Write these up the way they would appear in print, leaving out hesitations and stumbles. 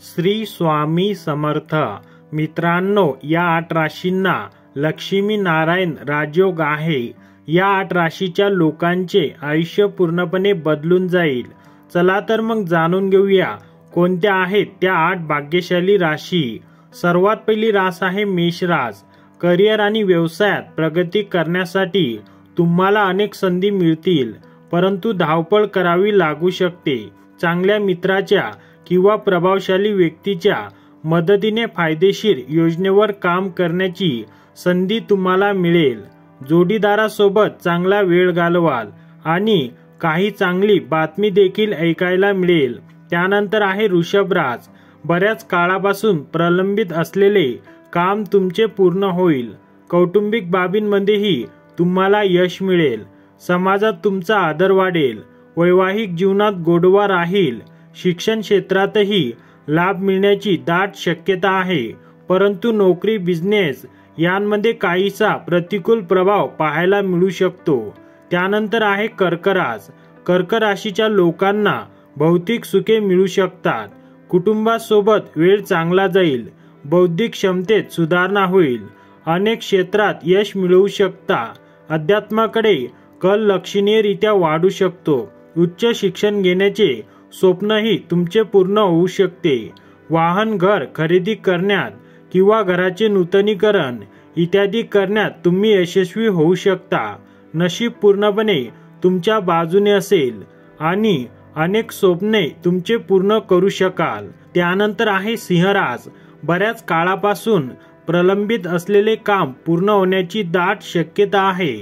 श्री स्वामी समर्थ। मित्रांनो, या 8 राशींना लक्ष्मी नारायण राजयोग आहे। या 8 राशीच्या लोकांचे आयुष्य पूर्णपणे बदलून जाईल। चला तर मग जाणून घेऊया कोणत्या आहेत त्या 8 भाग्यशाली राशी। सर्वात पहिली रास आहे मेष रास। करिअर आणि व्यवसायात प्रगती करण्यासाठी तुम्हाला अनेक संधी मिळतील, परंतु धावपळ करावी लागू शकते। चांगल्या मित्राच्या किंवा प्रभावशाली व्यक्तीच्या मदतीने फायदेशीर योजनेवर काम करण्याची संधी तुम्हाला मिळेल। जोडीदारासोबत चांगला वेळ घालवाल आणि काही चांगली बातमी देखील ऐकायला मिळेल। त्यानंतर आहे वृषभ रास। बऱ्याच काळापासून प्रलंबित असलेले काम तुमचे पूर्ण होईल। कौटुंबिक बाबींमध्येही तुम्हाला यश मिळेल। समाजात तुमचा आदर वाढेल। वैवाहिक जीवनात गोडवा राहील। शिक्षण क्षेत्रातही लाभ मिळण्याची दाट शक्यता आहे, परंतु नोकरी बिझनेस यांमध्ये काहीसा प्रतिकूल प्रभाव पाहायला मिळू शकतो। त्यानंतर आहे कर्क रास। कर्क राशीच्या लोकांना भौतिक सुखे मिळू शकतात। कुटुंबासोबत वेळ चांगला जाईल। बौद्धिक क्षमतेत सुधारणा होईल। अनेक क्षेत्रात यश मिळवू शकता। अध्यात्माकडे कल लक्षणीयरित्या वाढू शकतो। उच्च शिक्षण घेण्याचे स्वप्नही तुमचे पूर्ण होऊ शकते। वाहन, घर खरेदी करण्यात किंवा घराचे नूतनीकरण इत्यादी करण्यात तुम्ही यशस्वी होऊ शकता। नशीब पूर्णपणे तुमच्या बाजूने असेल आणि अनेक स्वप्ने तुमचे पूर्ण करू शकाल। त्यानंतर आहे सिंह रास। बऱ्याच काळापासून प्रलंबित असलेले काम पूर्ण होण्याची दाट शक्यता आहे।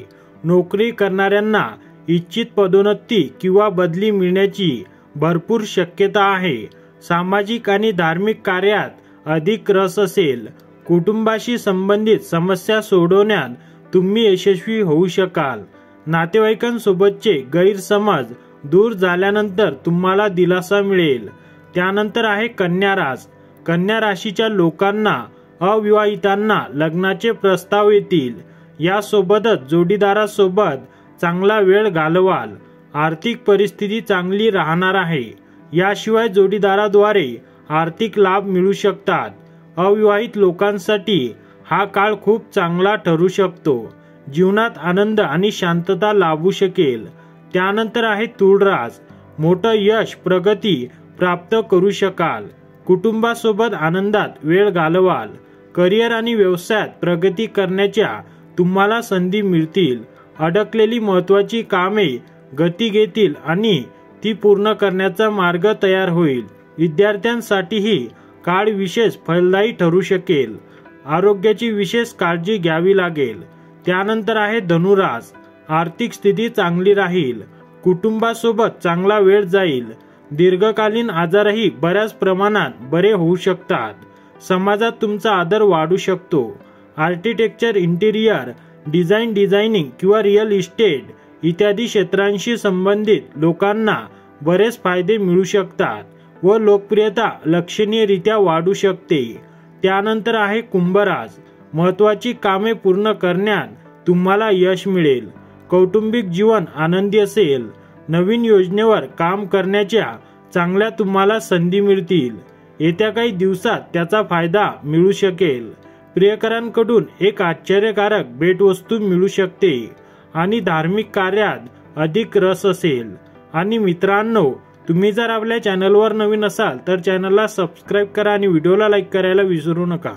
नोकरी करणाऱ्यांना इच्छित पदोन्नती किंवा बदली मिळण्याची भरपूर शक्यता आहे। सामाजिक आणि धार्मिक कार्यात अधिक रस असेल। कुटुंबाशी संबंधित समस्या सोडवण्यात तुम्ही यशस्वी होऊ शकाल। नातेवाईकांसोबतचे गैरसमज दूर झाल्यानंतर तुम्हाला दिलासा मिळेल। त्यानंतर आहे कन्या रास। कन्या राशीच्या लोकांना अविवाहितांना लग्नाचे प्रस्ताव येतील। यासोबतच जोडीदारासोबत चांगला वेळ घालवाल। आर्थिक परिस्थिती चांगली राहणार आहे। याशिवाय जोडीदाराद्वारे आर्थिक लाभ मिळू शकतात। अविवाहित लोकांसाठी हा काळ खूप चांगला ठरू शकतो। जीवनात आनंद आणि शांतता लाभू शकेल। त्यानंतर आहे तुळ रास। मोठं यश प्रगती प्राप्त करू शकाल। कुटुंबासोबत आनंदात वेळ घालवाल। करिअर आणि व्यवसायात प्रगती करण्याच्या तुम्हाला संधी मिळतील। अडकलेली महत्त्वाची कामे गती घेतील आणि ती पूर्ण करण्याचा मार्ग तयार होईल। विद्यार्थ्यांसाठीही काळ विशेष फलदायी ठरू शकेल। आरोग्याची विशेष काळजी घ्यावी लागेल। त्यानंतर आहे धनु रास। आर्थिक स्थिती चांगली राहील। कुटुंबासोबत चांगला वेळ जाईल। दीर्घकालीन आजारही बऱ्याच प्रमाणात बरे होऊ शकतात। समाजात तुमचा आदर वाढू शकतो। आर्किटेक्चर, इंटिरियर डिझायनिंग किंवा रिअल इस्टेट इत्यादी क्षेत्रांशी संबंधित लोकांना बरेच फायदे मिळू शकतात व लोकप्रियता लक्षणीयरित्या वाढू शकते। त्यानंतर आहे कुंभ रास। महत्त्वाची कामे पूर्ण करण्यात तुम्हाला यश मिळेल। कौटुंबिक जीवन आनंदी असेल। नवीन योजनेवर काम करण्याच्या चांगल्या तुम्हाला संधी मिळतील। येत्या काही दिवसात त्याचा फायदा मिळू शकेल। प्रियकरांकडून एक आश्चर्यकारक भेटवस्तू मिळू शकते आणि धार्मिक कार्यात अधिक रस असेल। आणि मित्रांनो, तुम्ही जर आपल्या चॅनलवर नवीन असाल तर चॅनलला सबस्क्राईब करा आणि व्हिडिओला लाईक करायला विसरू नका।